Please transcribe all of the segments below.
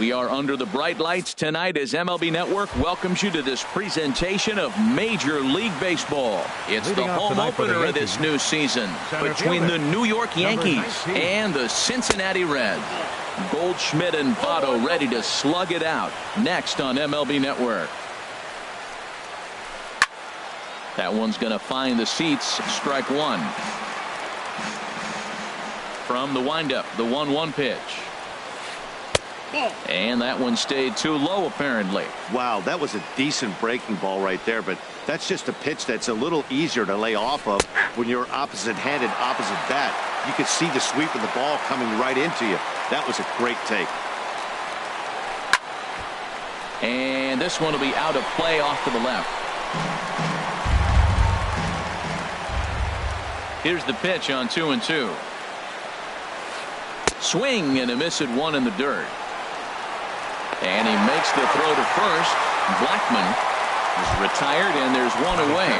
We are under the bright lights tonight as MLB Network welcomes you to this presentation of Major League Baseball. It's the home opener of this new season between the New York Yankees and the Cincinnati Reds. Goldschmidt and Votto ready to slug it out next on MLB Network. That one's going to find the seats. Strike one. From the windup, the 1-1 pitch. And that one stayed too low, apparently. Wow, that was a decent breaking ball right there, but that's just a pitch that's a little easier to lay off of when you're opposite-handed, opposite bat. You could see the sweep of the ball coming right into you. That was a great take. And this one will be out of play off to the left. Here's the pitch on 2-2. Swing and a miss at one in the dirt. And he makes the throw to first. Blackman is retired, and there's one away.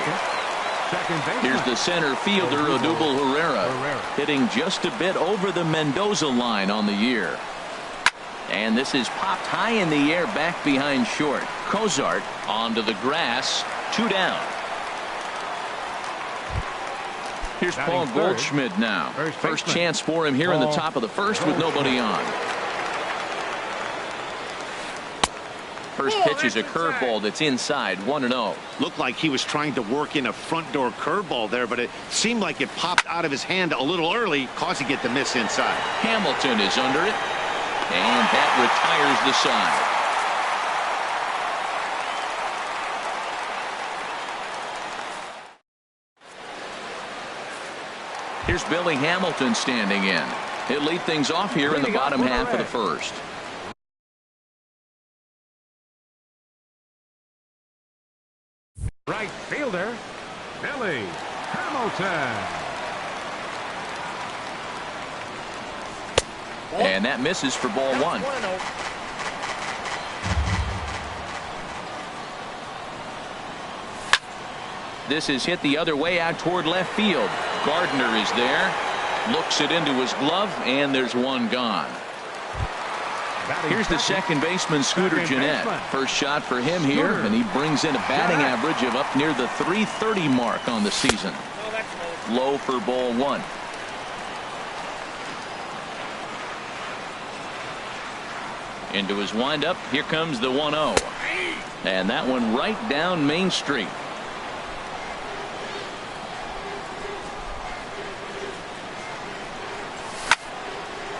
Here's the center fielder, Odubel Herrera, hitting just a bit over the Mendoza line on the year. And this is popped high in the air back behind short. Cozart onto the grass, 2 down. Here's Paul Goldschmidt now. First chance for him here in the top of the first with nobody on. First pitch is a curveball that's inside, 1-0. Looked like he was trying to work in a front door curveball there, but it seemed like it popped out of his hand a little early, causing it to miss inside. Hamilton is under it, and that retires the side. Here's Billy Hamilton standing in. He'll lead things off here in the bottom half of the first. Right fielder, Billy Hamilton. And that misses for ball one. This is hit the other way out toward left field. Gardner is there, looks it into his glove, and there's one gone. Here's the second baseman, Scooter Gennett. First shot for him here, and he brings in a batting average of up near the .330 mark on the season. Low for ball one. Into his windup, here comes the 1-0. And that one right down Main Street.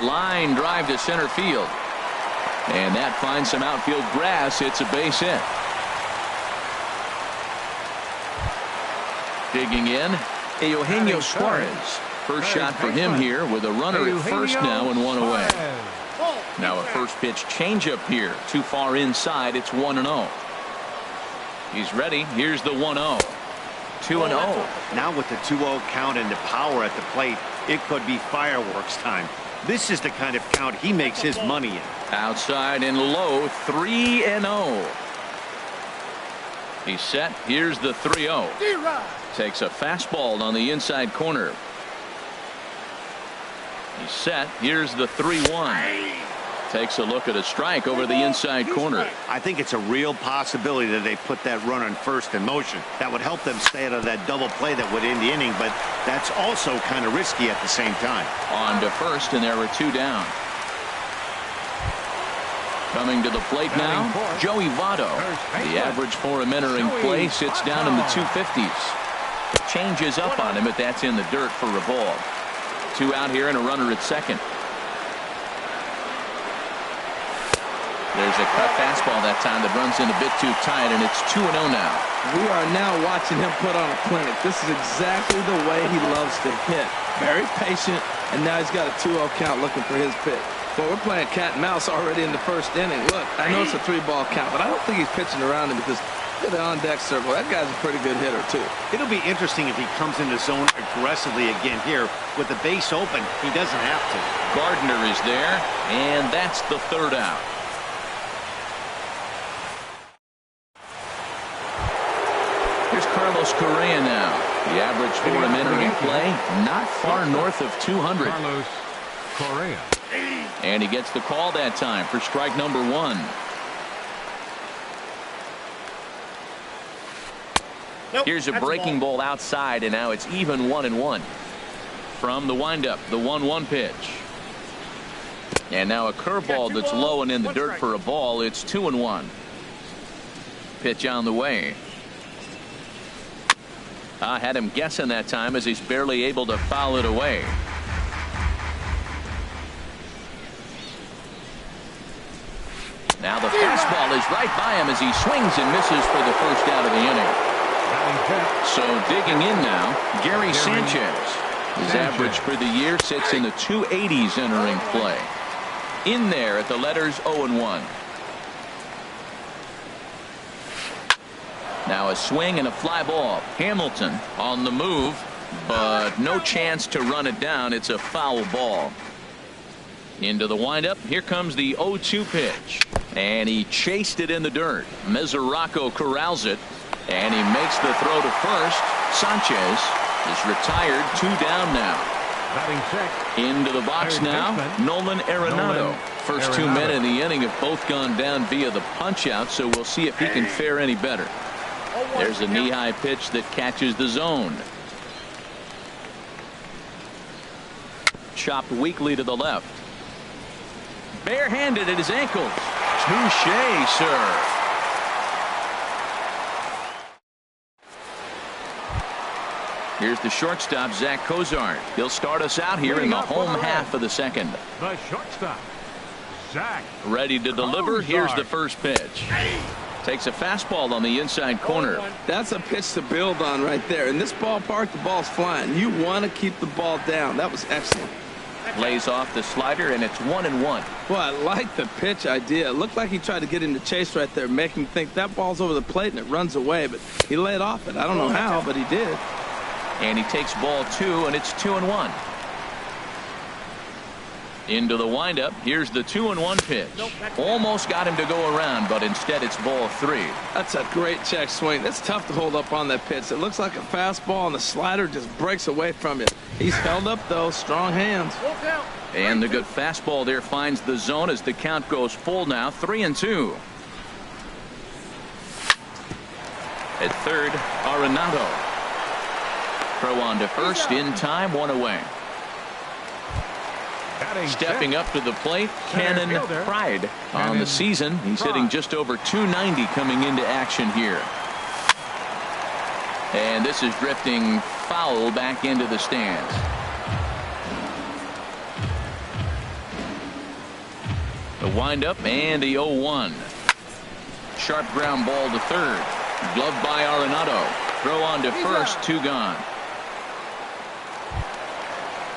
Line drive to center field. And that finds some outfield grass. It's a base hit. Digging in, Eugenio Suarez. First shot for him here with a runner at first now and one away. Now a first pitch changeup here. Too far inside. It's 1-0. He's ready. Here's the 1-0. 2-0. Now with the 2-0 count and the power at the plate, it could be fireworks time. This is the kind of count he makes his money in. Outside and low, 3-0. He's set. Here's the 3-0. Takes a fastball on the inside corner. He's set. Here's the 3-1. Takes a look at a strike over the inside corner. I think it's a real possibility that they put that runner in first in motion. That would help them stay out of that double play that would end the inning, but that's also kind of risky at the same time. On to first, and there were 2 down. Coming to the plate now, Joey Votto. The average for him entering play sits down in the 250s. Changes up on him, but that's in the dirt for Revolve. 2 out here and a runner at second. There's a cut fastball that time that runs in a bit too tight, and it's 2-0 now. We are now watching him put on a clinic. This is exactly the way he loves to hit. Very patient, and now he's got a 2-0 count looking for his pitch. But we're playing cat and mouse already in the first inning. Look, I know it's a 3-ball count, but I don't think he's pitching around him because look at the on-deck circle. That guy's a pretty good hitter, too. It'll be interesting if he comes in the zone aggressively again here. With the base open, he doesn't have to. Gardner is there, and that's the 3rd out. Here's Carlos Correa now. The average for him entering play, not far north of 200. Carlos Correa. And he gets the call that time for strike number 1. Nope, Here's a breaking ball outside, and now it's even 1-1. From the windup, the 1-1 pitch. And now a curveball that's low and in the dirt for a ball. It's 2-1. Pitch on the way. I had him guessing that time as he's barely able to foul it away. Now the fastball is right by him as he swings and misses for the first out of the inning. So digging in now, Gary Sanchez. His average for the year sits in the 280s entering play. In there at the letters 0-1. Now a swing and a fly ball. Hamilton on the move, but no chance to run it down. It's a foul ball. Into the windup. Here comes the 0-2 pitch. And he chased it in the dirt. Mesoraco corrals it. And he makes the throw to first. Sanchez is retired. 2 down now. Into the box now, Nolan Arenado. First 2 men in the inning have both gone down via the punch out, so we'll see if he can fare any better. There's a knee-high pitch that catches the zone. Chopped weakly to the left. Barehanded at his ankles. Touche, sir. Here's the shortstop, Zach Cozart. He'll start us out here in the home half of the second. The shortstop, Zach. Ready to deliver. Here's the first pitch. Takes a fastball on the inside corner. That's a pitch to build on right there. In this ballpark, the ball's flying. You want to keep the ball down. That was excellent. Lays off the slider, and it's 1-1. Well, I like the pitch idea. It looked like he tried to get him to chase right there, make him think that ball's over the plate and it runs away, but he laid off it. I don't know how, but he did. And he takes ball 2, and it's 2-1. Into the windup. Here's the 2-1 pitch. Almost got him to go around, but instead it's ball 3. That's a great check swing. That's tough to hold up on that pitch. It looks like a fastball, and the slider just breaks away from it. He's held up, though. Strong hands. And the good fastball there finds the zone as the count goes full now. 3-2. At third, Arenado. Throw on to first in time, 1 away. Stepping up to the plate, Cannon Pride on the season. He's hitting just over 290 coming into action here. And this is drifting foul back into the stands. The windup and the 0-1. Sharp ground ball to third. Gloved by Arenado. Throw on to first, 2 gone.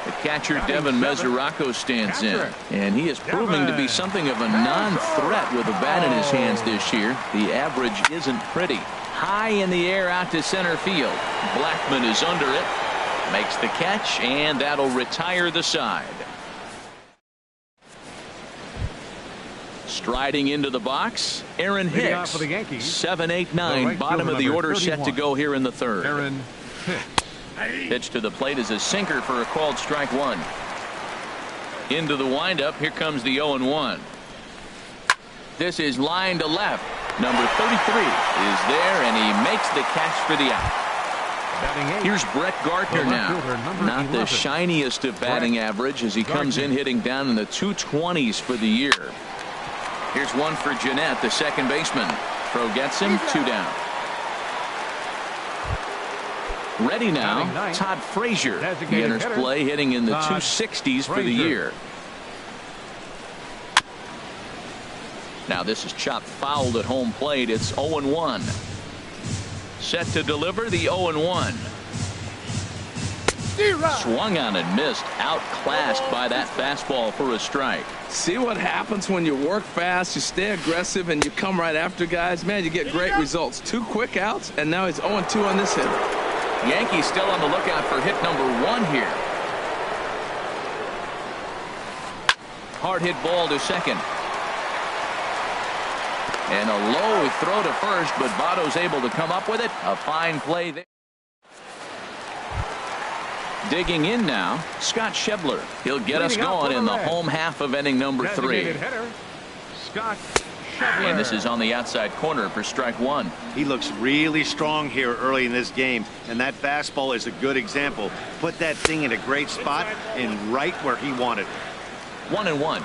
The catcher, Devin Mesoraco, stands in, and he is proving to be something of a non-threat with a bat in his hands this year. The average isn't pretty. High in the air out to center field. Blackman is under it, makes the catch, and that'll retire the side. Striding into the box, Aaron Hicks. 7, 8, 9, bottom of the order, set to go here in the third. Aaron Hicks. Pitch to the plate is a sinker for a called strike 1. Into the windup. Here comes the 0-1. This is line to left. Number 33 is there, and he makes the catch for the out. Here's Brett Gardner now. Not the shiniest of batting average as he comes in hitting down in the 220s for the year. Here's one for Jeanette, the second baseman. Throw gets him, 2 down. Ready now, Todd Frazier. He enters play hitting in the 260s for the year. Now this is chopped fouled at home plate. It's 0-1. Set to deliver the 0-1. Swung on and missed. Outclassed by that fastball for a strike. See what happens when you work fast, you stay aggressive, and you come right after guys? Man, you get great results. 2 quick outs, and now he's 0-2 on this hitter. Yankees still on the lookout for hit number 1 here. Hard hit ball to second. And a low throw to first, but Votto's able to come up with it. A fine play there. Digging in now, Scott Schebler. He'll get us going in the home half of inning number 3. Hitter, Scott Schebler. And this is on the outside corner for strike 1. He looks really strong here early in this game, and that fastball is a good example. Put that thing in a great spot and right where he wanted. 1-1.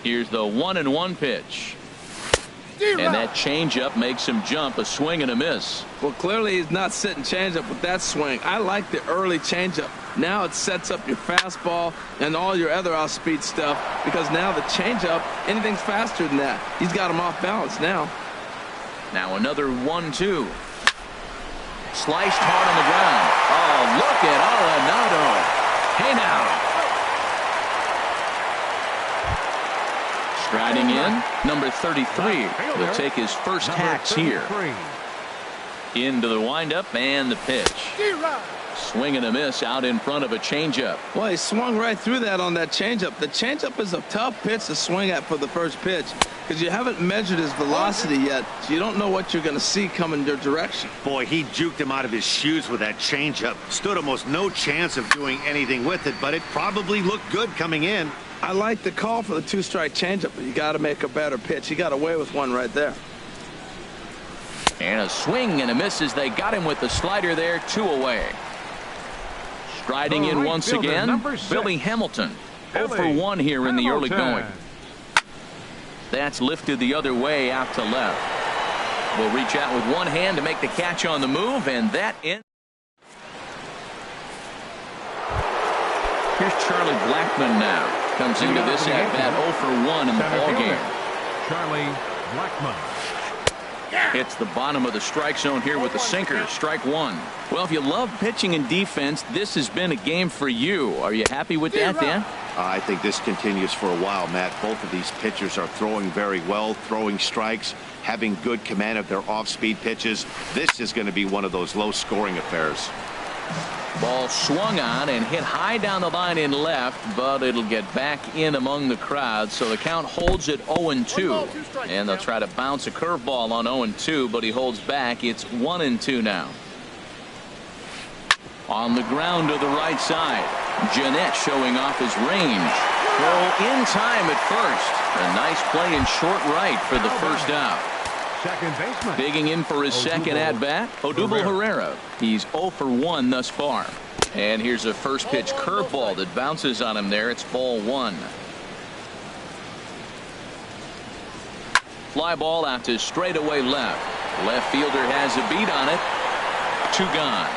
Here's the 1-1 pitch. And that changeup makes him jump. A swing and a miss. Well, clearly he's not sitting changeup with that swing. I like the early changeup. Now it sets up your fastball and all your other off-speed stuff, because now the changeup, anything's faster than that. He's got him off balance now. Now another 1-2. Sliced hard on the ground. Oh, look at Arenado. Hey now. Striding in, number 33. He'll take his first hacks here. Into the windup and the pitch. Swing and a miss out in front of a changeup. Well, he swung right through that on that changeup. The changeup is a tough pitch to swing at for the first pitch, because you haven't measured his velocity yet, so you don't know what you're going to see coming your direction. Boy, he juked him out of his shoes with that changeup. Stood almost no chance of doing anything with it, but it probably looked good coming in. I like the call for the 2-strike changeup, but you got to make a better pitch. He got away with one right there. And a swing and a miss as they got him with the slider there. 2 away. Striding in once again, Billy Hamilton. 0 for 1 here in the early going. That's lifted the other way out to left. Will reach out with one hand to make the catch on the move, and that in. Here's Charlie Blackmon now. Comes into this at bat 0 for 1 in the ballgame. Charlie Blackmon. Hits the bottom of the strike zone here with the sinker. Strike 1. Well, if you love pitching and defense, this has been a game for you. Are you happy with that, Dan? I think this continues for a while, Matt. Both of these pitchers are throwing very well, throwing strikes, having good command of their off-speed pitches. This is going to be one of those low-scoring affairs. Ball swung on and hit high down the line in left, but it'll get back in among the crowd, so the count holds at 0-2. And they'll try to bounce a curveball on 0-2, but he holds back. It's 1-2 now. On the ground to the right side, Jeanette showing off his range. Throw in time at first. A nice play in short right for the first out. Second baseman. Digging in for his second at-bat, Odubel Herrera. He's 0 for 1 thus far. And here's a first pitch curveball that bounces on him there. It's ball 1. Fly ball out to straightaway left. Left fielder has a beat on it. 2 gone.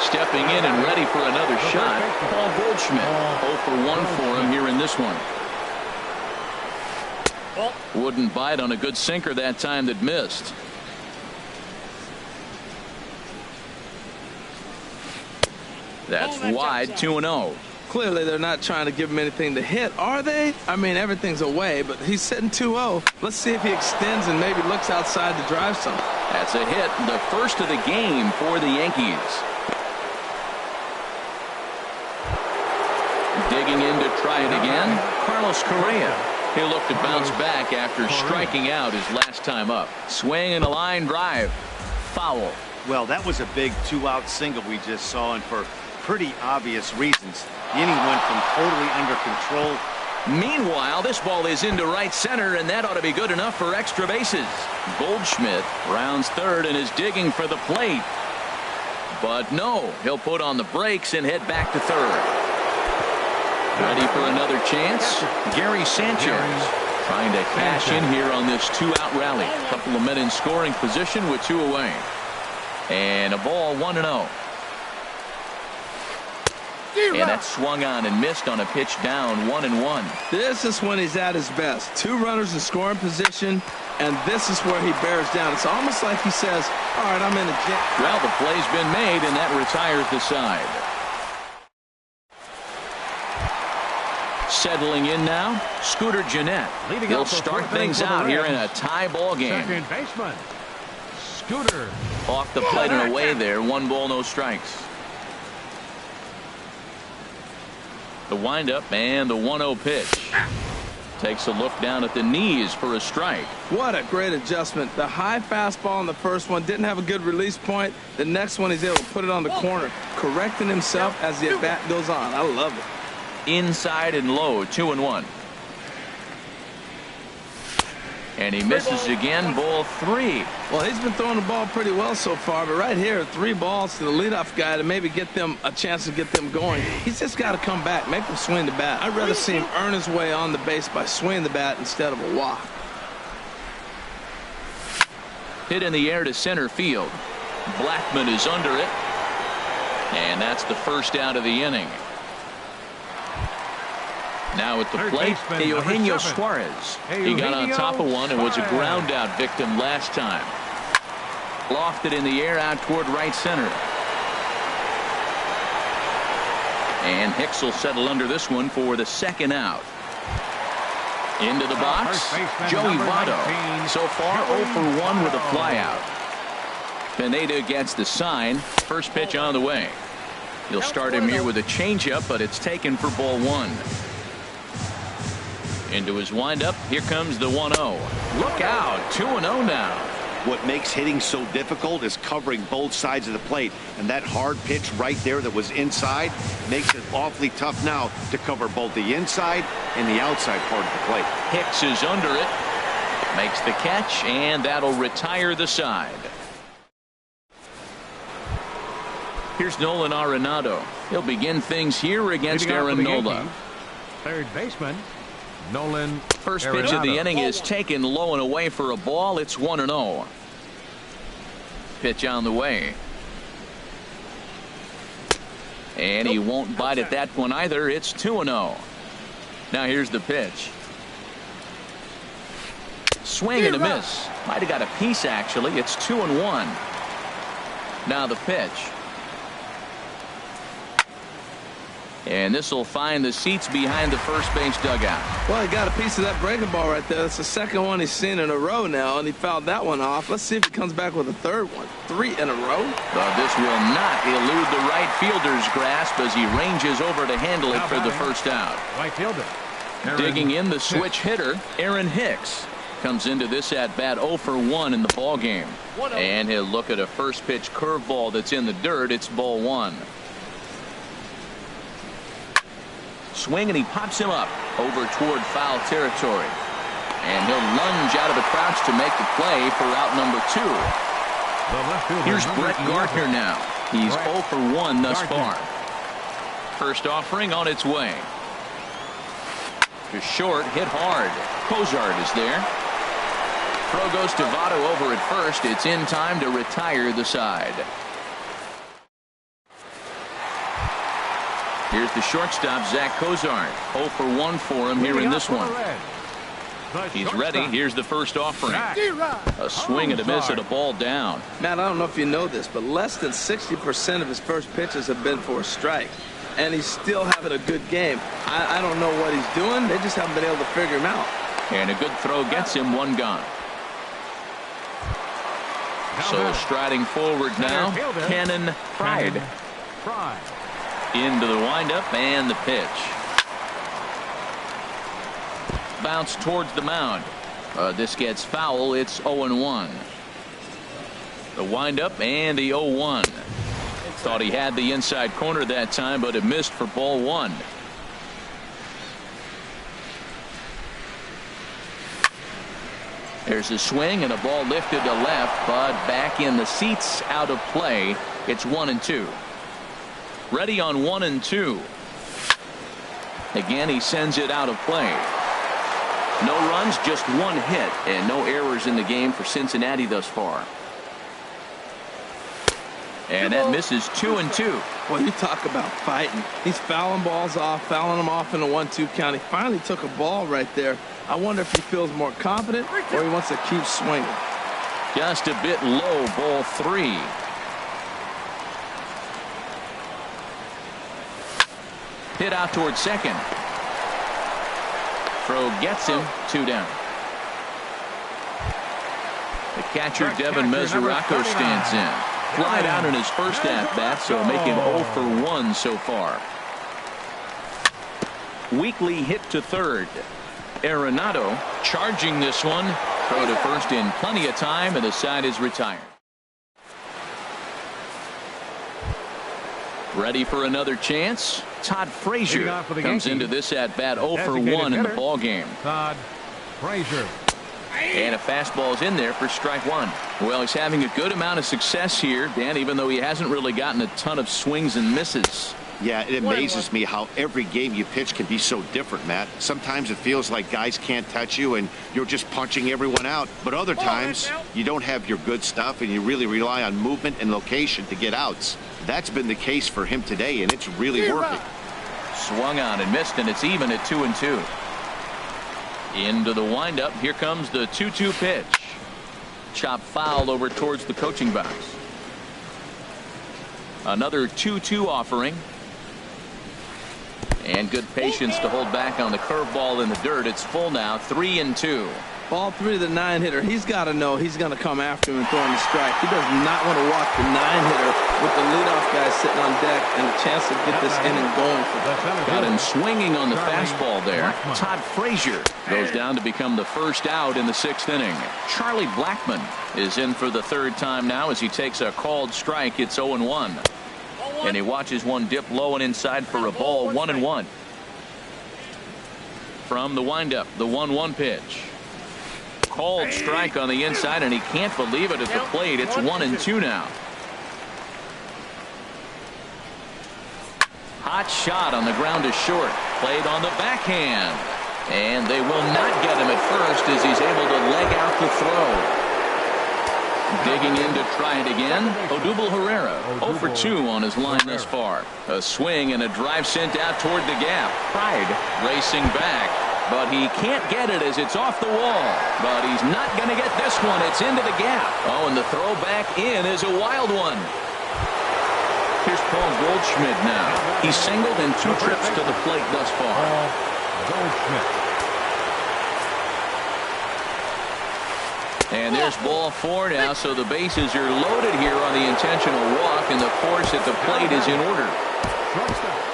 Stepping in and ready for another shot, Paul Goldschmidt. 0 for 1 for him here in this one. Wouldn't bite on a good sinker that time that missed. That's wide. 2-0. Clearly they're not trying to give him anything to hit, are they? I mean, everything's away, but he's sitting 2-0. Let's see if he extends and maybe looks outside to drive some. That's a hit, the first of the game for the Yankees. Digging in to try it again, Carlos Correa. He'll look to bounce back after striking out his last time up. Swing and a line drive. Foul. Well, that was a big 2-out single we just saw, and for pretty obvious reasons. The inning went from totally under control. Meanwhile, this ball is into right center, and that ought to be good enough for extra bases. Goldschmidt rounds third and is digging for the plate. But no, he'll put on the brakes and head back to third. Ready for another chance? Gary Sanchez trying to cash in here on this 2-out rally. A couple of men in scoring position with 2 away. And a ball 1-0. And that swung on and missed on a pitch down 1-1. This is when he's at his best. 2 runners in scoring position, and this is where he bears down. It's almost like he says, all right, I'm in a jam. Well, the play's been made, and that retires the side. Settling in now, Scooter Jeanette. He'll start things out here in a tie ball game. Second baseman, Scooter. Off the plate and away there. 1 ball, no strikes. The windup and the 1-0 pitch. Takes a look down at the knees for a strike. What a great adjustment. The high fastball on the first one didn't have a good release point. The next one he's able to put it on the corner, correcting himself as the at-bat goes on. I love it. Inside and low, 2-1. And he misses again, ball 3. Well, he's been throwing the ball pretty well so far, but right here, 3 balls to the leadoff guy to maybe get them a chance to get them going. He's just got to come back, make them swing the bat. I'd rather see him earn his way on the base by swinging the bat instead of a walk. Hit in the air to center field. Blackmon is under it. And that's the first out of the inning. Now at the plate, Eugenio Suarez. He got on top of one and was a ground out victim last time. Lofted in the air out toward right center. And Hicks will settle under this one for the second out. Into the box, Joey Votto. So far 0 for 1 with a flyout. Pineda gets the sign. First pitch on the way. He'll start him here with a changeup, but it's taken for ball 1. Into his windup. Here comes the 1-0. Look out. 2-0 now. What makes hitting so difficult is covering both sides of the plate. And that hard pitch right there that was inside makes it awfully tough now to cover both the inside and the outside part of the plate. Hicks is under it. Makes the catch, and that'll retire the side. Here's Nolan Arenado. He'll begin things here against Aaron Nola. Third baseman, Nolan. First pitch of the inning is taken low and away for a ball. It's 1-0. Pitch on the way. And he won't bite at that one either. It's 2-0. Now here's the pitch. Swing and a miss. Might have got a piece actually. It's 2-1. Now the pitch. And this will find the seats behind the first base dugout. Well, he got a piece of that breaking ball right there. That's the second one he's seen in a row now, and he fouled that one off. Let's see if he comes back with a third one. 3 in a row. But this will not elude the right fielder's grasp as he ranges over to handle it for the first out. Right fielder. Digging in the switch hitter, Aaron Hicks. Comes into this at-bat 0 for 1 in the ball game. And he'll look at a first pitch curveball that's in the dirt. It's ball 1. Swing, and he pops him up over toward foul territory. And he'll lunge out of the crouch to make the play for out number 2. Here's Brett Gardner now. He's 0 for 1 thus far. First offering on its way. To short, hit hard. Cozart is there. Throw goes to Votto over at first. It's in time to retire the side. Here's the shortstop, Zach Cozart. 0 for 1 for him here in this one. He's ready. Here's the first offering. A swing and a miss at a ball down. Matt, I don't know if you know this, but less than 60% of his first pitches have been for a strike. And he's still having a good game. I don't know what he's doing. They just haven't been able to figure him out. And a good throw gets him 1 gone. So striding forward now, Cannon Pride. Into the windup and the pitch. Bounce towards the mound. This gets foul. It's 0-1. The windup and the 0-1. Thought he had the inside corner that time, but it missed for ball 1. There's a swing and a ball lifted to left, but back in the seats, out of play. It's 1-2. Ready on 1-2. Again, he sends it out of play. No runs, just 1 hit, and no errors in the game for Cincinnati thus far. And that misses 2-2. Well, you talk about fighting. He's fouling balls off, fouling them off in a 1-2 count. He finally took a ball right there. I wonder if he feels more confident or he wants to keep swinging. Just a bit low, ball 3. Hit out towards second. Throw gets him 2 down. The catcher Devin Mesoraco stands in. Flied out in his first at-bat, so make him 0 for 1 so far. Weekly hit to third. Arenado charging this one. Throw to first in plenty of time, and the side is retired. Ready for another chance. Todd Frazier comes into this at bat 0 for 1 in the ball game. Todd Frazier. And a fastball's in there for strike one. Well, he's having a good amount of success here, Dan, even though he hasn't really gotten a ton of swings and misses. Yeah, it amazes me how every game you pitch can be so different, Matt. Sometimes it feels like guys can't touch you and you're just punching everyone out. But other times you don't have your good stuff and you really rely on movement and location to get outs. That's been the case for him today, and it's really working. Swung on and missed, and it's even at 2-2. Into the windup. Here comes the 2-2 pitch. Chop foul over towards the coaching box. Another 2-2 offering. And good patience to hold back on the curveball in the dirt. It's full now, 3-2. Ball 3 to the 9-hitter. He's got to know he's going to come after him and throw him the strike. He does not want to walk the 9-hitter with the leadoff guy sitting on deck and a chance to get this inning going for him. Got him swinging on the fastball there. Todd Frazier goes down to become the first out in the 6th inning. Charlie Blackmon is in for the 3rd time now as he takes a called strike. It's 0-1. And he watches one dip low and inside for a ball. 1-1. From the windup, the 1-1 pitch. Called strike on the inside, and he can't believe it at the plate. It's 1-2 now. Hot shot on the ground to short. Played on the backhand. And they will not get him at first as he's able to leg out the throw. Digging in to try it again. Odubel Herrera 0 for 2 on his line thus far. A swing and a drive sent out toward the gap. Pride racing back, but he can't get it as it's off the wall. But he's not going to get this one. It's into the gap. Oh, and the throw back in is a wild one. Here's Paul Goldschmidt now. He's singled in 2 trips to the plate thus far. Goldschmidt. And there's ball 4 now, so the bases are loaded here on the intentional walk, and the force at the plate is in order.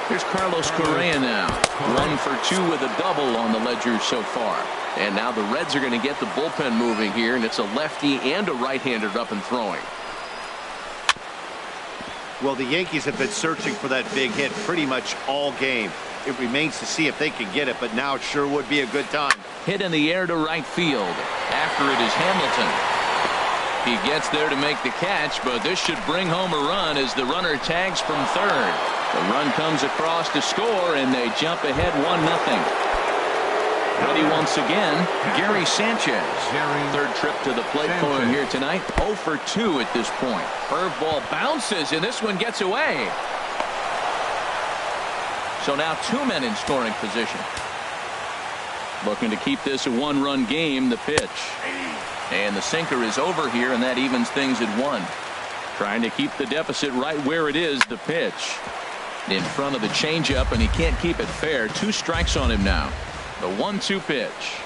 Here's Carlos Correa now. 1 for 2 with a double on the ledger so far. And now the Reds are going to get the bullpen moving here, and it's a lefty and a right-hander up and throwing. Well, the Yankees have been searching for that big hit pretty much all game. It remains to see if they can get it, but now it sure would be a good time. Hit in the air to right field. After it is Hamilton. He gets there to make the catch, but this should bring home a run as the runner tags from 3rd. The run comes across to score, and they jump ahead 1-0. Ready once again, Gary Sanchez. 3rd trip to the plate for him here tonight. 0 for 2 at this point. Curveball bounces, and this one gets away. So now 2 men in scoring position. Looking to keep this a 1-run game. The pitch. And the sinker is over here, and that evens things at 1. Trying to keep the deficit right where it is. The pitch. In front of the changeup, and he can't keep it fair. 2 strikes on him now. The 1-2 pitch.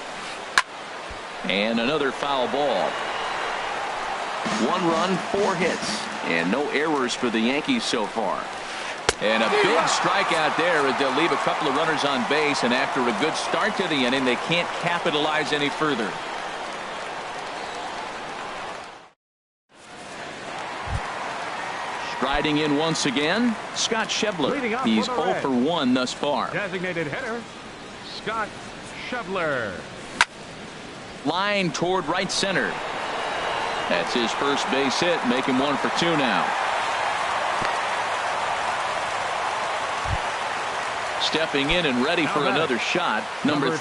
And another foul ball. 1 run, 4 hits. And no errors for the Yankees so far. And a big strikeout there as they'll leave a couple of runners on base, and after a good start to the inning, they can't capitalize any further. Striding in once again, Scott Schebler. He's 0 for 1 thus far. Designated hitter, Scott Schebler. Line toward right center. That's his first base hit, make him 1 for 2 now. Stepping in and ready for another shot. Number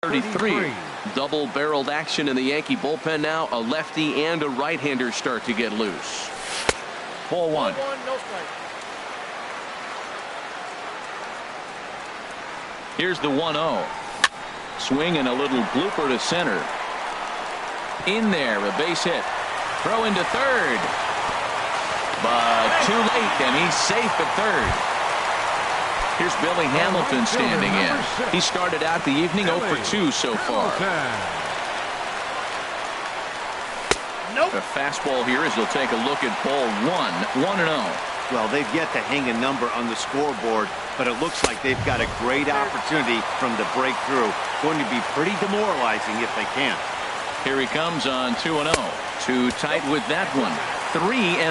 33. Double-barreled action in the Yankee bullpen now. A lefty and a right-hander start to get loose. Ball 1. Here's the 1-0. Swing and a little blooper to center. In there, a base hit. Throw into 3rd. But too late, and he's safe at 3rd. Here's Billy Hamilton standing in. He started out the evening 0 for 2 so far. A fastball here as he'll take a look at ball 1, 1-0. Well, they've yet to hang a number on the scoreboard, but it looks like they've got a great opportunity from the breakthrough. Going to be pretty demoralizing if they can't. Here he comes on 2-0. Too tight with that one. 3-0.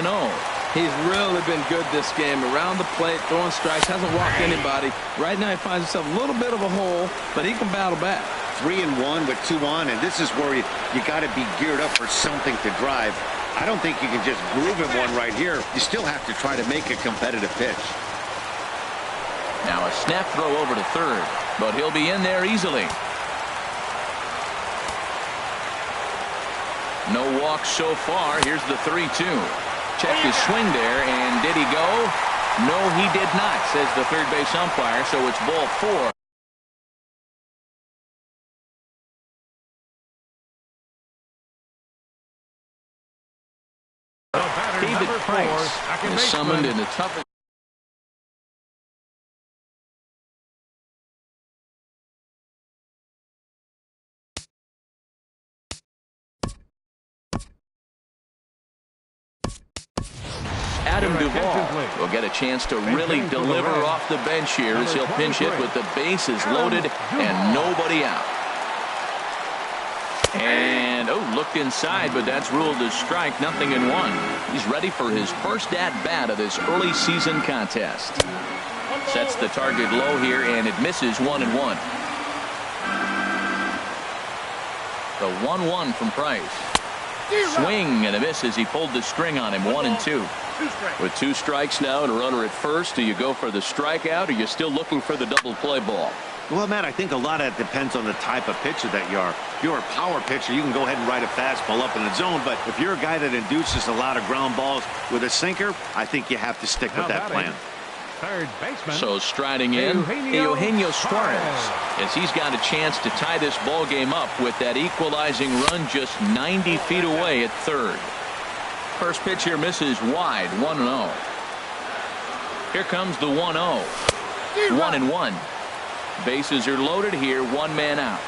He's really been good this game. Around the plate, throwing strikes, hasn't walked anybody. Right now he finds himself a little bit of a hole, but he can battle back. 3-1 with 2 on, and this is where you got to be geared up for something to drive. I don't think you can just groove him one right here. You still have to try to make a competitive pitch. Now a snap throw over to third, but he'll be in there easily. No walks so far. Here's the 3-2. Check his swing there, and did he go? No, he did not, says the third base umpire, so it's ball 4. David Price is summoned in the toughest. Adam Duvall will get a chance to really deliver off the bench here as he'll pinch hit with the bases loaded and nobody out. And, looked inside, but that's ruled as strike, 0-1. He's ready for his first at-bat of this early season contest. Sets the target low here, and it misses 1-1. The 1-1 from Price. Swing and a miss as he pulled the string on him, 1-2. With 2 strikes now and a runner at first, do you go for the strikeout, or are you still looking for the double play ball? Well, Matt, I think a lot of it depends on the type of pitcher that you are. If you're a power pitcher, you can go ahead and ride a fastball up in the zone. But if you're a guy that induces a lot of ground balls with a sinker, I think you have to stick with that plan. Third baseman. So striding in, Eugenio Suarez, as he's got a chance to tie this ball game up with that equalizing run just 90 feet away at third. First pitch here misses wide, 1-0. Here comes the 1-0. 1-1. Bases are loaded here, 1 man out.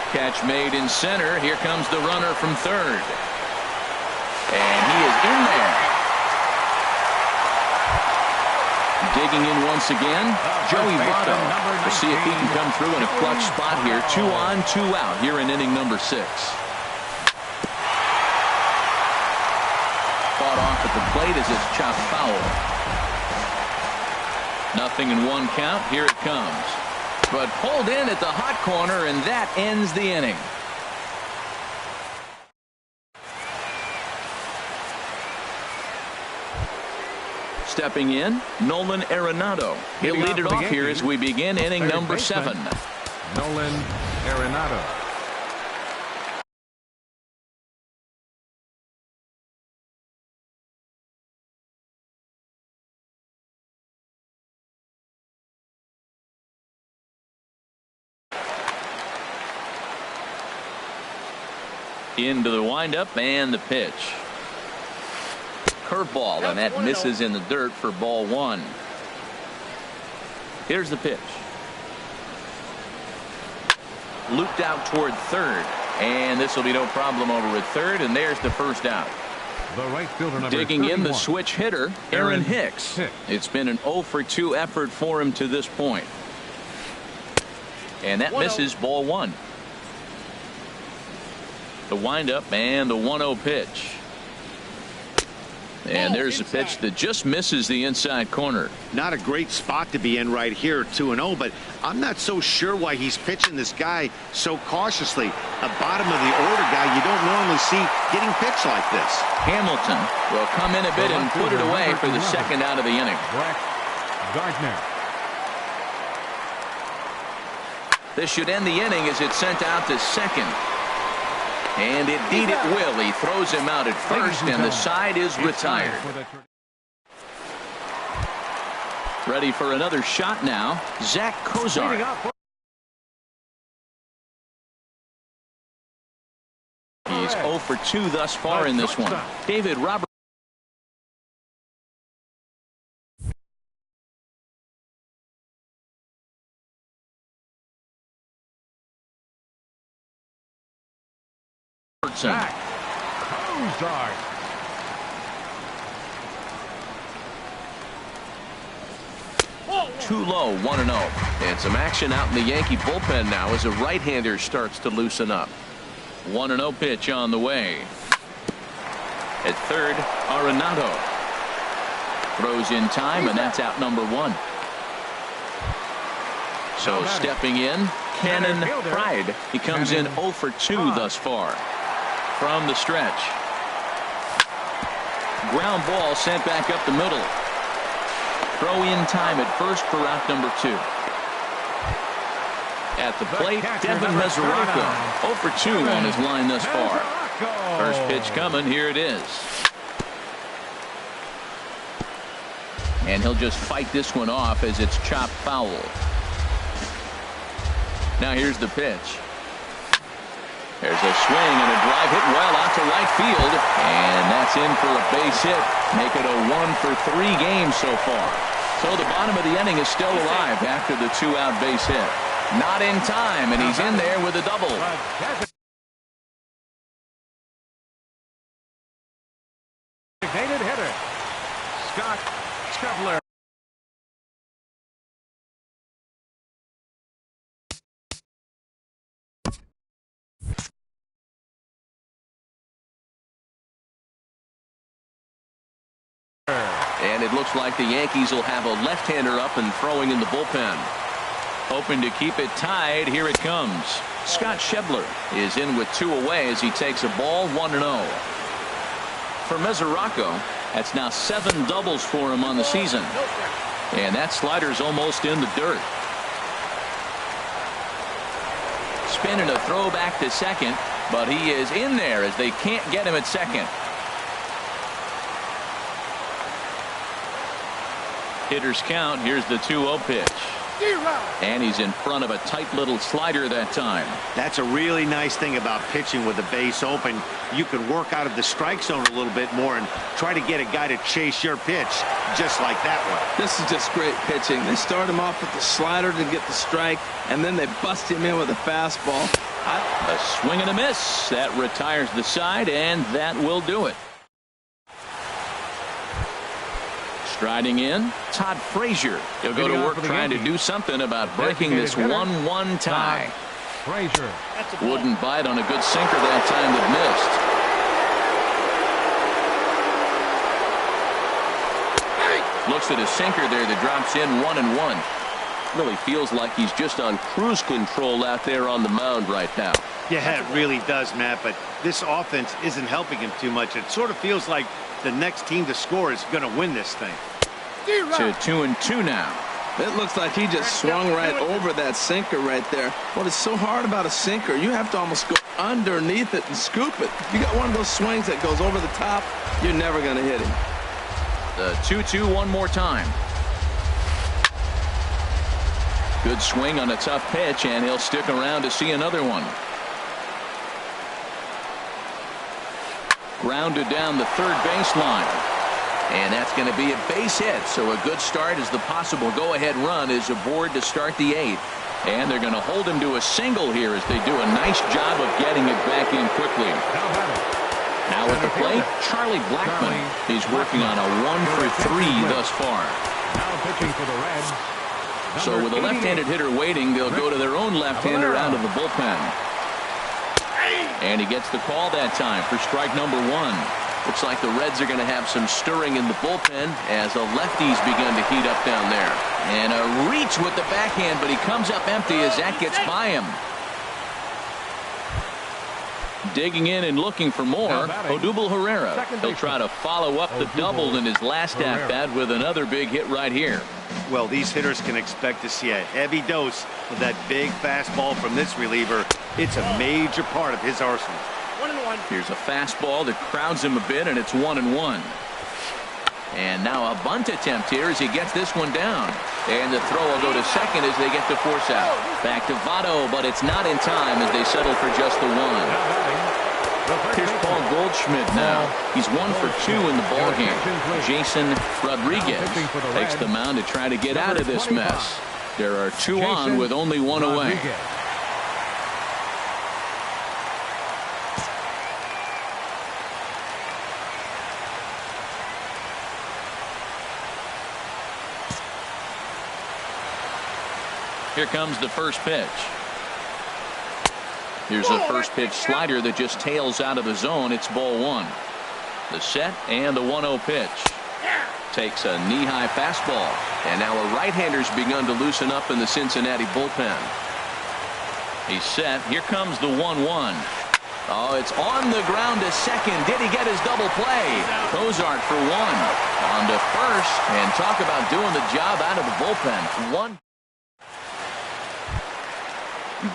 Catch made in center. Here comes the runner from third. And he is in there. Digging in once again, Joey Votto. We'll see if he can come through in a clutch spot here. 2 on, 2 out here in inning number 6. Fought off at the plate as it's chopped foul. 0-1 count. Here it comes. But pulled in at the hot corner, and that ends the inning. Stepping in, Nolan Arenado. He'll lead it off here as we begin inning number 7. Nolan Arenado. Into the windup and the pitch. Curveball, and that misses in the dirt for ball 1. Here's the pitch. Looped out toward third, and this will be no problem over at third, and there's the first out. The right fielder number Digging 31. in the switch hitter, Aaron Hicks. It's been an 0 for 2 effort for him to this point. And that misses ball 1. The windup and the 1-0 pitch. And there's a pitch that just misses the inside corner. Not a great spot to be in right here, 2-0, but I'm not so sure why he's pitching this guy so cautiously. A bottom of the order guy you don't normally see getting pitched like this. Hamilton will come in a bit and put it away for the second out of the inning. Brett Gardner. This should end the inning as it's sent out to second. And indeed it will. He throws him out at first, and the side is retired. Ready for another shot now, Zach Kozar. He's 0 for 2 thus far in this one. David Roberts. Robertson. Ozark. Too low, 1-0. And some action out in the Yankee bullpen now as a right-hander starts to loosen up. 1-0 pitch on the way. At third, Arenado throws in time, and that's out number 1. So stepping in, Cannon Pride. He comes in 0 for 2 thus far from the stretch. Ground ball sent back up the middle. Throw in time at first for out number 2. At the plate, Devin Mesoraco 0 for 2 on his line thus far. First pitch coming. Here it is. And he'll just fight this one off as it's chopped foul. Now here's the pitch. There's a swing and a drive hit well out to right field. And that's in for a base hit. Make it a 1 for 3 games so far. So the bottom of the inning is still alive after the 2-out base hit. Not in time, and he's in there with a double. Designated hitter, Scott Scheffler. And it looks like the Yankees will have a left-hander up and throwing in the bullpen. Hoping to keep it tied. Here it comes. Scott Scheffler is in with 2 away as he takes a ball 1-0. For Mesoraco, that's now 7 doubles for him on the season. And that slider's almost in the dirt. Spinning a throw back to second, but he is in there as they can't get him at second. Hitters count. Here's the 2-0 pitch. And he's in front of a tight little slider that time. That's a really nice thing about pitching with the base open. You can work out of the strike zone a little bit more and try to get a guy to chase your pitch just like that one. This is just great pitching. They start him off with the slider to get the strike, and then they bust him in with a fastball. A swing and a miss. That retires the side, and that will do it. Striding in, Todd Frazier. He'll go to work trying to do something about breaking this 1-1 tie. Frazier. Wouldn't bite on a good sinker that time that missed. Looks at a sinker there that drops in 1-1. Really feels like he's just on cruise control out there on the mound right now. Yeah, it really does, Matt, but this offense isn't helping him too much. It sort of feels like the next team to score is going to win this thing. To 2-2 now. It looks like he just swung right over that sinker right there. What is so hard about a sinker, you have to almost go underneath it and scoop it. If you got one of those swings that goes over the top, you're never going to hit him. The 2-2 one more time. Good swing on a tough pitch, and he'll stick around to see another one. Grounded down the third baseline. And that's going to be a base hit. So a good start as the possible go-ahead run is aboard to start the 8th. And they're going to hold him to a single here as they do a nice job of getting it back in quickly. Now at the plate, Charlie Blackmon. He's working on a 1 for 3 thus far. Now pitching for the Reds. So with a left-handed hitter waiting, they'll go to their own left-hander out of the bullpen. And he gets the call that time for strike number 1. Looks like the Reds are going to have some stirring in the bullpen as the lefties begin to heat up down there. And a reach with the backhand, but he comes up empty as that gets by him. Digging in and looking for more, Odubel Herrera. He'll try to follow up the double in his last at-bat with another big hit right here. Well, these hitters can expect to see a heavy dose of that big fastball from this reliever. It's a major part of his arsenal. 1-1. Here's a fastball that crowds him a bit, and it's 1-1. And now a bunt attempt here as he gets this one down. And the throw will go to second as they get the force out. Back to Votto, but it's not in time as they settle for just the one. Here's Paul Goldschmidt now. He's 1 for 2 in the ballgame. Jason Rodriguez takes the mound to try to get out of this mess. There are 2 on with only 1 away. Here comes the first pitch. Here's a first pitch slider that just tails out of the zone. It's ball one. The set and the 1-0 pitch. Takes a knee-high fastball. And now a right-hander's begun to loosen up in the Cincinnati bullpen. He's set. Here comes the 1-1. Oh, it's on the ground to second. Did he get his double play? Cozart for one. On to first. And talk about doing the job out of the bullpen. One.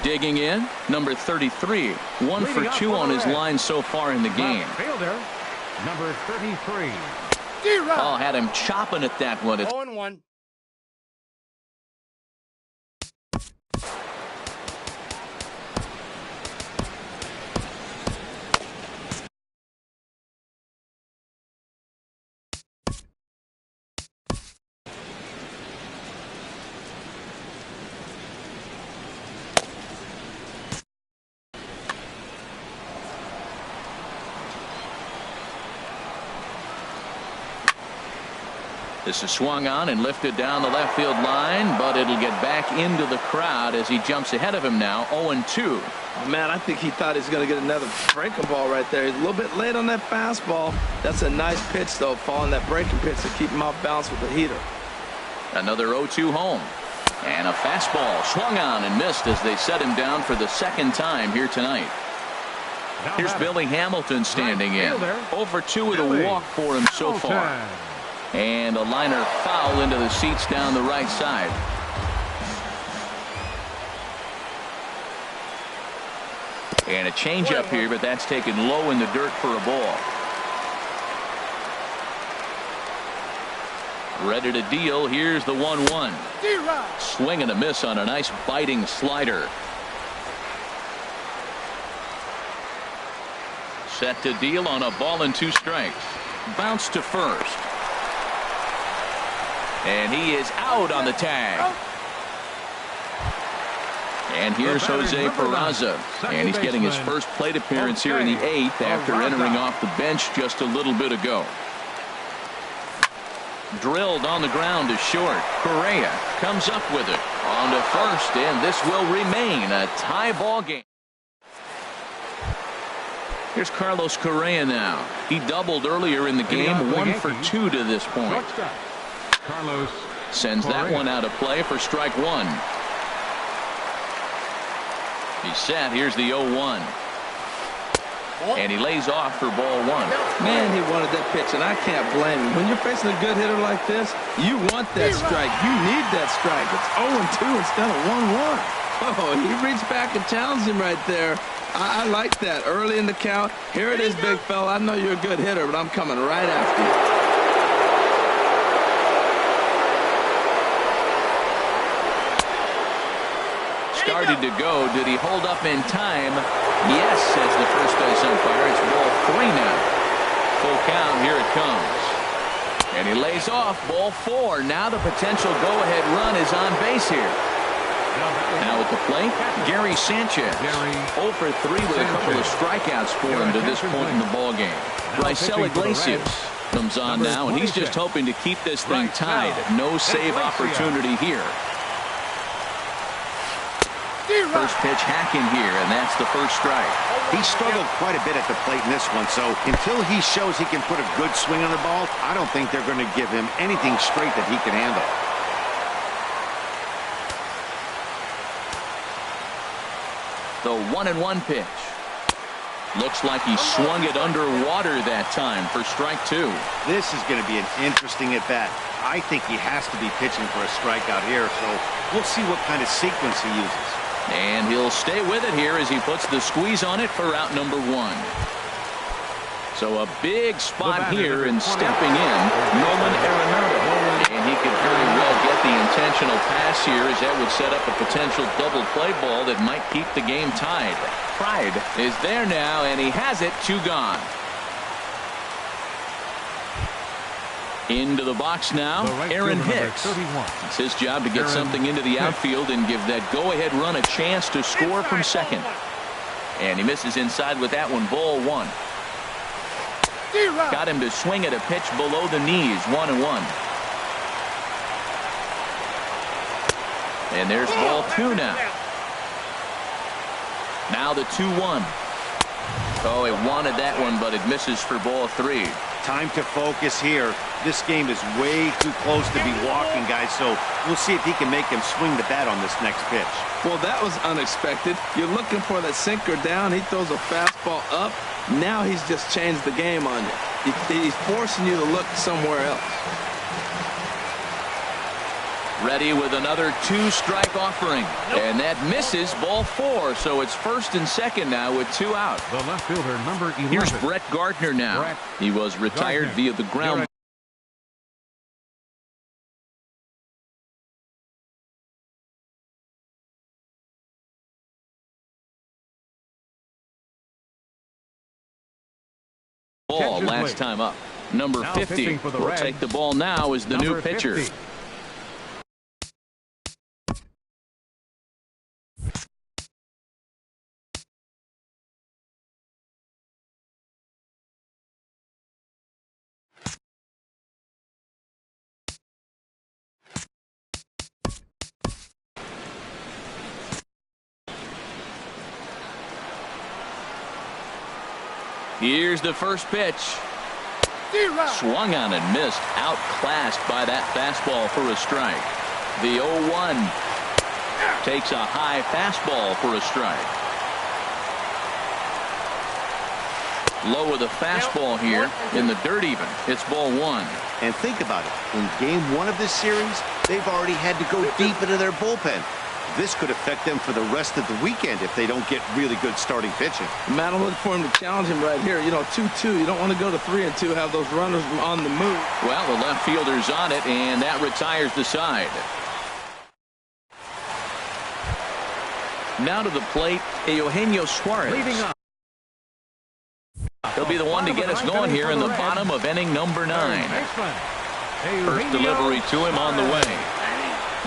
Digging in, number 33. 1 for 2 on his line so far in the game. Fielder, number 33. Oh, had him chopping at that one. It's 0-1. This is swung on and lifted down the left field line, but it'll get back into the crowd as he jumps ahead of him now. 0-2. Oh, man, I think he thought he was going to get another breaking ball right there. He's a little bit late on that fastball. That's a nice pitch, though, following that breaking pitch to keep him off balance with the heater. Another 0-2 home. And a fastball swung on and missed as they set him down for the second time here tonight. Here's Billy Hamilton standing in. 0-2 with a walk for him so far. And a liner foul into the seats down the right side. And a changeup here, but that's taken low in the dirt for a ball. Ready to deal. Here's the 1-1. Swing and a miss on a nice biting slider. Set to deal on a ball and 2 strikes. Bounce to first. And he is out on the tag. And here's Jose Peraza. And he's getting his first plate appearance here in the 8th after entering off the bench just a little bit ago. Drilled on the ground to short. Correa comes up with it. On to first, and this will remain a tie ball game. Here's Carlos Correa now. He doubled earlier in the game. 1 for 2 to this point. Carlos sends that one out of play for strike 1. He's set. Here's the 0-1. And he lays off for ball 1. Man, he wanted that pitch, and I can't blame him. When you're facing a good hitter like this, you want that strike. You need that strike. It's 0-2 instead of 1-1. Oh, he reached back and challenged him right there. I like that. Early in the count. Here it is, big fella. I know you're a good hitter, but I'm coming right after you. Started to go. Did he hold up in time? Yes, says the first base umpire. It's ball 3 now. Full count. Here it comes. And he lays off. Ball 4. Now the potential go-ahead run is on base here. Now at the plate, Gary Sanchez. 0 for 3 with a couple of strikeouts for him to this point in the ballgame. Raisel Iglesias comes on now, and he's just hoping to keep this thing tied. No save opportunity here. First pitch hacking here, and that's the first strike. He struggled quite a bit at the plate in this one, so until he shows he can put a good swing on the ball, I don't think they're going to give him anything straight that he can handle. The 1-1 pitch. Looks like he swung it underwater that time for strike 2. This is going to be an interesting at-bat. I think he has to be pitching for a strikeout here, so we'll see what kind of sequence he uses. And he'll stay with it here as he puts the squeeze on it for out number 1. So a big spot here, and stepping in, Nolan Arenado. And he could very well get the intentional pass here, as that would set up a potential double play ball that might keep the game tied. Pride is there now, and he has it. 2 gone. Into the box now, Aaron Hicks. It's his job to get something into the outfield and give that go-ahead run a chance to score from second. And he misses inside with that one. Ball 1. Got him to swing at a pitch below the knees. 1-1. And there's ball 2 now. Now the 2-1. Oh, he wanted that one, but it misses for ball 3. Time to focus here. This game is way too close to be walking, guys, so we'll see if he can make him swing the bat on this next pitch. Well, that was unexpected. You're looking for that sinker down. He throws a fastball up. Now he's just changed the game on you. He's forcing you to look somewhere else. Ready with another 2-strike offering. And that misses ball 4. So it's first and second now with 2 out. The left fielder, number 11. Here's Brett Gardner now. He was retired via the ground. Ball last time up. Number 50 will take the ball now as the new pitcher. 50. Here's the first pitch. Swung on and missed. Outclassed by that fastball for a strike. The 0-1 takes a high fastball for a strike. Low with a fastball here in the dirt even. It's ball 1. And think about it. In game 1 of this series, they've already had to go deep into their bullpen. This could affect them for the rest of the weekend if they don't get really good starting pitching. Matt, I'm looking for him to challenge him right here. You know, 2-2. You don't want to go to 3-2, have those runners on the move. Well, the left fielder's on it, and that retires the side. Now to the plate, Eugenio Suarez. He'll be the one to get us going here in the bottom of inning number 9. First delivery to him on the way.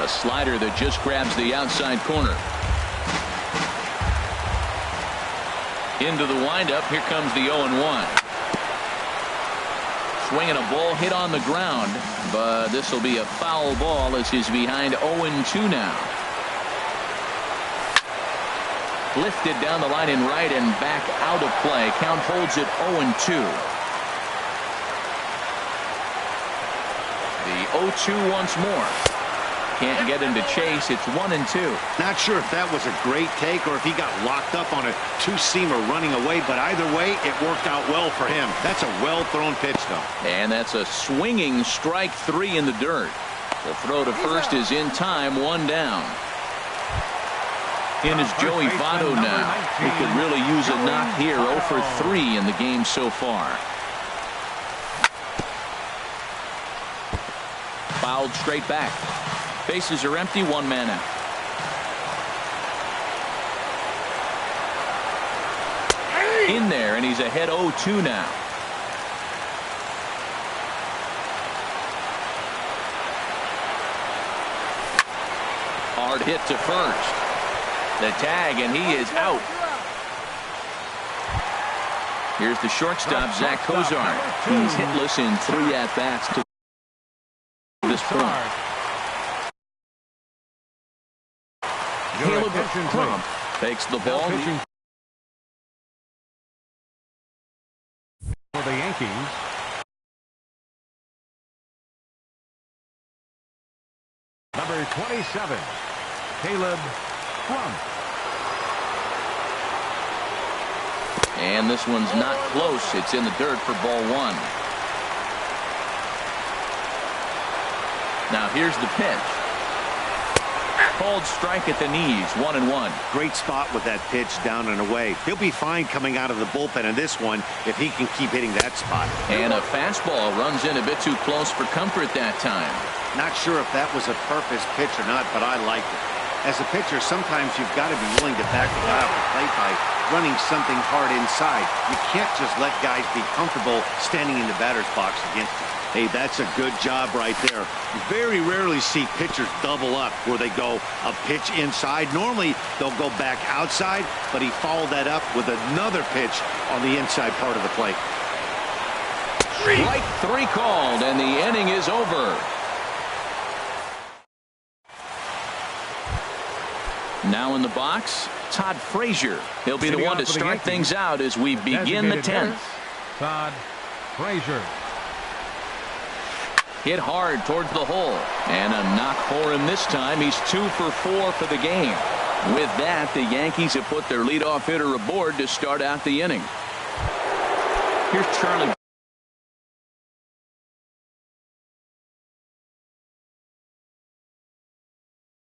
A slider that just grabs the outside corner. Into the windup. Here comes the 0-1. Swinging a ball hit on the ground, but this will be a foul ball as he's behind 0-2 now. Lifted down the line in right and back out of play. Count holds it 0-2. The 0-2 once more. Can't get him to chase. It's 1-2. Not sure if that was a great take or if he got locked up on a two-seamer running away, but either way, it worked out well for him. That's a well-thrown pitch, though. And that's a swinging strike 3 in the dirt. The throw to first is in time, 1 down. In is Joey Votto now. He could really use a knock here. 0 for 3 in the game so far. Fouled straight back. Bases are empty, 1 man out. In there, and he's ahead 0-2 now. Hard hit to first. The tag, and he is out. Here's the shortstop, Zach Kozar. He's hitless in 3 at-bats to this point. Caleb Crump takes the ball. For the Yankees. Number 27, Caleb Crump. And this one's not close. It's in the dirt for ball 1. Now here's the pitch. Called strike at the knees, 1-1. Great spot with that pitch down and away. He'll be fine coming out of the bullpen in this one if he can keep hitting that spot. And a fastball runs in a bit too close for comfort that time. Not sure if that was a purpose pitch or not, but I liked it. As a pitcher, sometimes you've got to be willing to back the guy off the plate by running something hard inside. You can't just let guys be comfortable standing in the batter's box against you. Hey, that's a good job right there. You very rarely see pitchers double up where they go a pitch inside. Normally, they'll go back outside, but he followed that up with another pitch on the inside part of the plate. Strike 3 called, and the inning is over. Now in the box, Todd Frazier. He'll be the one to start things out as we begin the 10th. Todd Frazier. Hit hard towards the hole. And a knock for him this time. He's 2 for 4 for the game. With that, the Yankees have put their leadoff hitter aboard to start out the inning. Here's Charlie.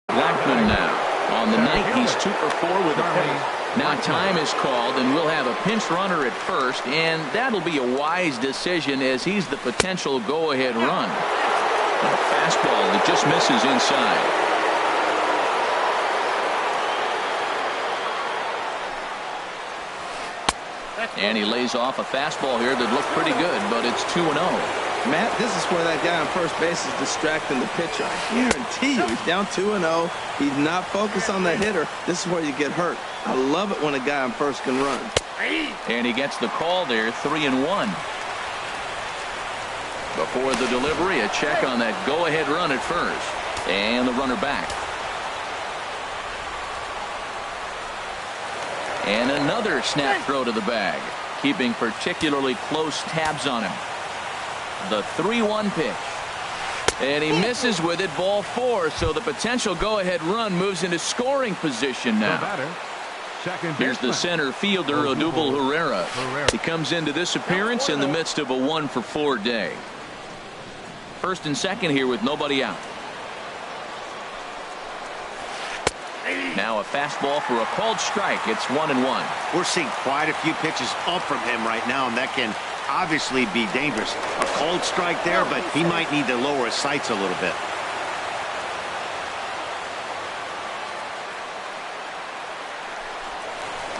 Blackman now. On the night, he's 2 for 4 with a pick. Now time is called, and we'll have a pinch runner at first, and that'll be a wise decision as he's the potential go-ahead run. A fastball that just misses inside. And he lays off a fastball here that looked pretty good, but it's 2-0. Matt, this is where that guy on first base is distracting the pitcher. I guarantee you, he's down 2-0. He's not focused on the hitter. This is where you get hurt. I love it when a guy on first can run. And he gets the call there, 3-1. Before the delivery, a check on that go-ahead run at first. And the runner back. And another snap throw to the bag, keeping particularly close tabs on him. The 3-1 pitch. And he misses with it, ball 4, so the potential go-ahead run moves into scoring position now. Here's the center fielder, Odubel Herrera. He comes into this appearance in the midst of a 1 for 4 day. First and second here with nobody out. Now a fastball for a called strike. It's 1-1. We're seeing quite a few pitches up from him right now, and that can obviously be dangerous. A cold strike there, but he might need to lower his sights a little bit.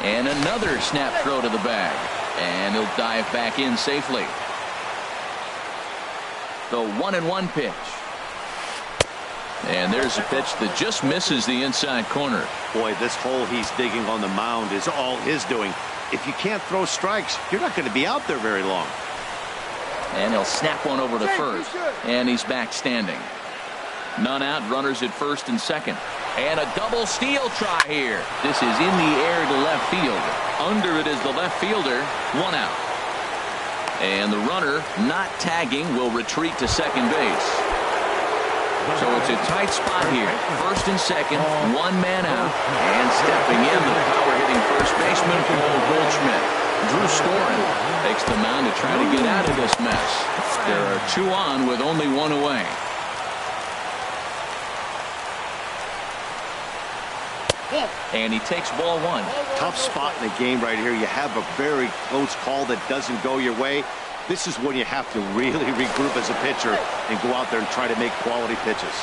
And another snap throw to the bag. And he'll dive back in safely. The 1-1 pitch. And there's a pitch that just misses the inside corner. Boy, this hole he's digging on the mound is all his doing. If you can't throw strikes, you're not going to be out there very long. And he'll snap one over to first. And he's back standing. None out, runners at first and second. And a double steal try here. This is in the air to left field. Under it is the left fielder. 1 out. And the runner, not tagging, will retreat to second base. So it's a tight spot here. First and second, 1 man out. And stepping in, the power-hitting first baseman, Paul Goldschmidt. Drew Storen takes the mound to try to get out of this mess. There are 2 on with only 1 away. And he takes ball 1. Tough spot in the game right here. You have a very close call that doesn't go your way. This is when you have to really regroup as a pitcher and go out there and try to make quality pitches.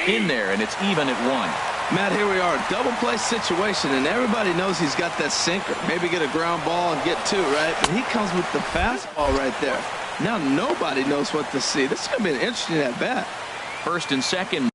In there, and it's even at 1. Matt, here we are, double play situation, and everybody knows he's got that sinker. Maybe get a ground ball and get 2, right? But he comes with the fastball right there. Now nobody knows what to see. This is going to be an interesting at-bat. First and second.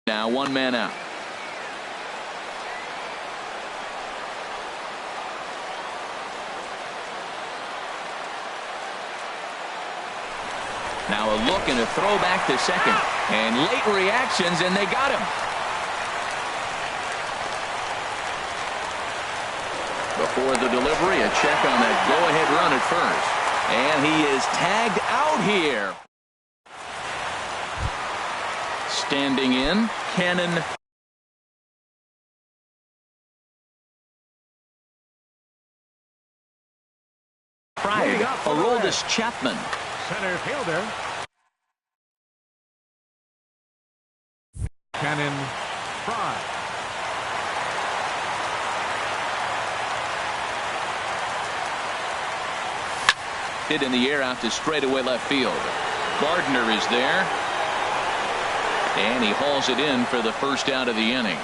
Now 1 man out. Now a look and a throw back to second. And late reactions, and they got him. Before the delivery, a check on that go-ahead run at first. And he is tagged out here. Standing in, Cannon Pride, Aroldis Chapman. Center fielder. Cannon Fry. Hit in the air out to straightaway left field. Gardner is there. And he hauls it in for the first out of the inning.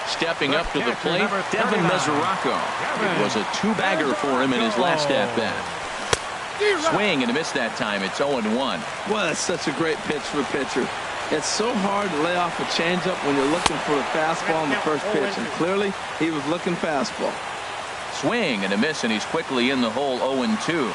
Stepping up to the plate, Devin Mesoraco. It was a two-bagger for him in his last at-bat. Swing and a miss that time. It's 0-1. Well, that's such a great pitch for a pitcher. It's so hard to lay off a changeup when you're looking for a fastball on the first pitch, and clearly he was looking fastball. Swing and a miss, and he's quickly in the hole. 0-2.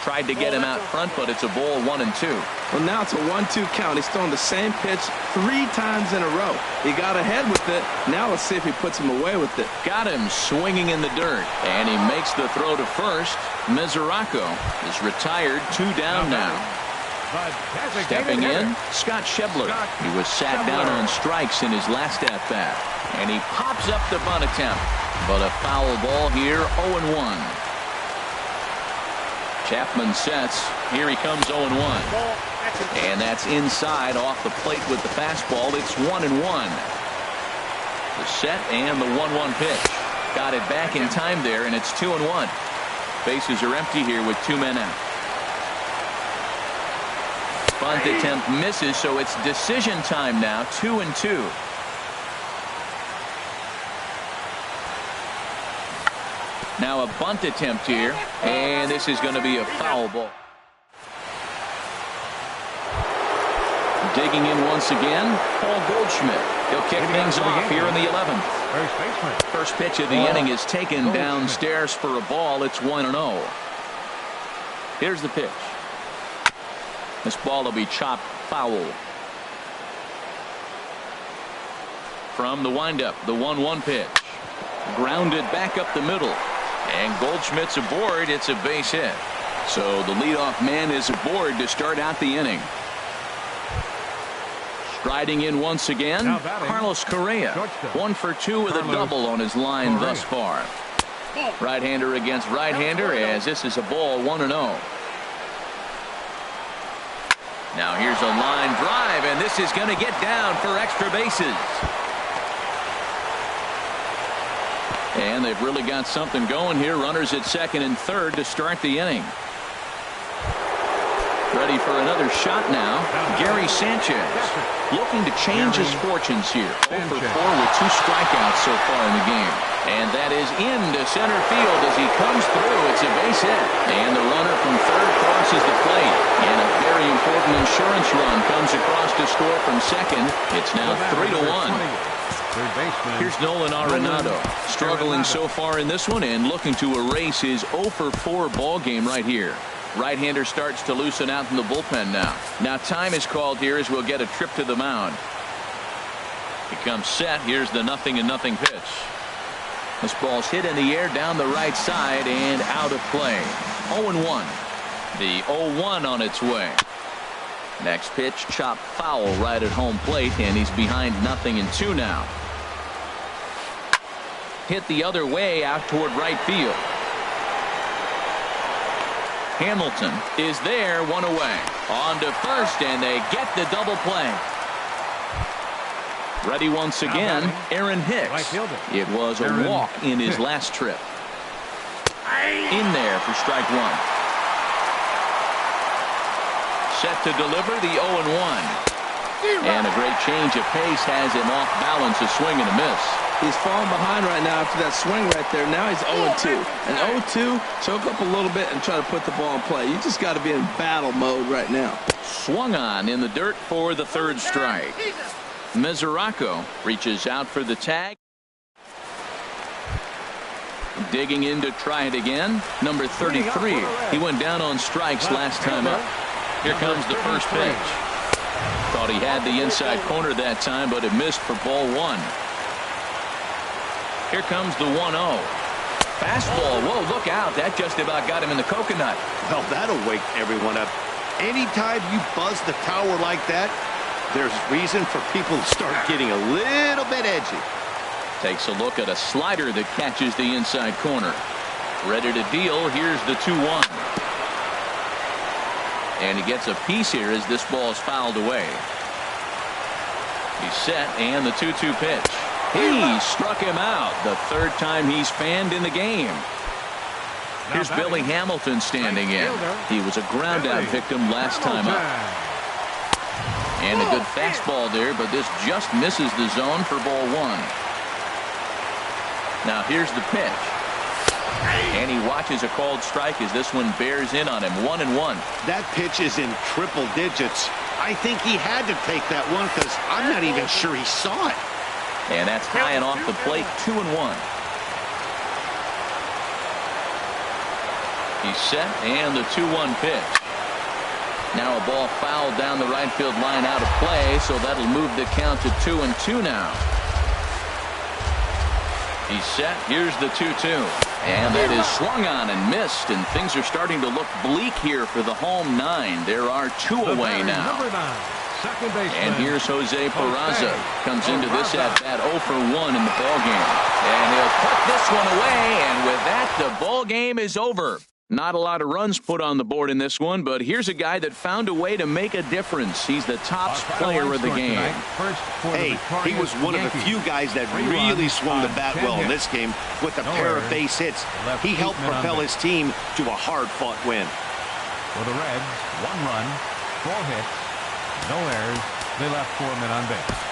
Tried to get him out front, but it's a ball. 1-2. Well, now it's a 1-2 count. He's thrown the same pitch 3 times in a row. He got ahead with it. Now let's see if he puts him away with it. Got him swinging in the dirt, and he makes the throw to first. Mesoraco is retired. 2 down now. Stepping in, Scott Schebler. He was sat down on strikes in his last at-bat, and he pops up the bunt attempt, but a foul ball here. 0-1. Chapman sets. Here he comes. 0-1. And that's inside off the plate with the fastball. It's 1-1. The set and the 1-1 pitch. Got it back in time there, and it's 2-1. Bases are empty here with 2 men out. Bunt attempt misses, so it's decision time now. 2-2. Now a bunt attempt here, and this is going to be a foul ball. Digging in once again, Paul Goldschmidt. He'll kick things off here in the 11th. First pitch of the inning is taken downstairs for a ball. It's 1-0. Here's the pitch. This ball will be chopped foul. From the windup, the 1-1 pitch. Grounded back up the middle. And Goldschmidt's aboard. It's a base hit. So the leadoff man is aboard to start out the inning. Striding in once again, Carlos Correa. 1 for 2 with a double on his line thus far. Right-hander against right-hander, as this is a ball. 1-0. Now here's a line drive, and this is going to get down for extra bases. And they've really got something going here. Runners at second and third to start the inning. Ready for another shot now. Gary Sanchez looking to change his fortunes here. 0 for 4 with 2 strikeouts so far in the game. And that is into center field as he comes through. It's a base hit. And the runner from third crosses the plate. And a very important insurance run comes across to score from second. It's now 3-1. Here's Nolan Arenado, struggling so far in this one and looking to erase his 0 for 4 ball game right here. Right-hander starts to loosen out in the bullpen now. Now time is called here as we'll get a trip to the mound. He comes set. Here's the 0-0 pitch. This ball's hit in the air down the right side and out of play. 0-1. The 0-1 on its way. Next pitch, chopped foul right at home plate, and he's behind 0-2 now. Hit the other way out toward right field. Hamilton is there, 1 away. On to first, and they get the double play. Ready once again, Aaron Hicks. It was a walk in his last trip. In there for strike 1. Set to deliver the 0-1. And a great change of pace has him off balance, a swing and a miss. He's falling behind right now after that swing right there. Now he's 0-2. And 0-2, choke up a little bit and try to put the ball in play. You just got to be in battle mode right now. Swung on in the dirt for the 3rd strike. Mesoraco reaches out for the tag. Digging in to try it again. Number 33. He went down on strikes last time up. Here comes the first pitch. Thought he had the inside corner that time, but it missed for ball 1. Here comes the 1-0. Fastball. Whoa, look out. That just about got him in the coconut. Well, that'll wake everyone up. Anytime you buzz the tower like that, there's reason for people to start getting a little bit edgy. Takes a look at a slider that catches the inside corner. Ready to deal. Here's the 2-1. And he gets a piece here as this ball is fouled away. He's set, and the 2-2 pitch. He struck him out. The third time he's fanned in the game. Here's Billy Hamilton standing in. He was a ground-out victim last time up. And a good fastball there, but this just misses the zone for ball 1. Now here's the pitch. And he watches a called strike as this one bears in on him. 1-1. That pitch is in triple digits. I think he had to take that one because I'm not even sure he saw it. And that's high and off the plate. 2-1. He's set, and the 2-1 pitch. Now a ball fouled down the right field line out of play, so that'll move the count to 2-2 now. He's set. Here's the 2-2. And that is swung on and missed, and things are starting to look bleak here for the home 9. There are 2 away now. And here's Jose Peraza. Comes into this at-bat 0 for 1 in the ballgame. And he'll put this one away, and with that, the ballgame is over. Not a lot of runs put on the board in this one, but here's a guy that found a way to make a difference. He's the top player of the game. Hey, he was one of the few guys that really swung the bat well in this game with a pair of base hits. He helped propel his team to a hard-fought win. For the Reds, 1 run, 4 hits, no errors. They left 4 men on base.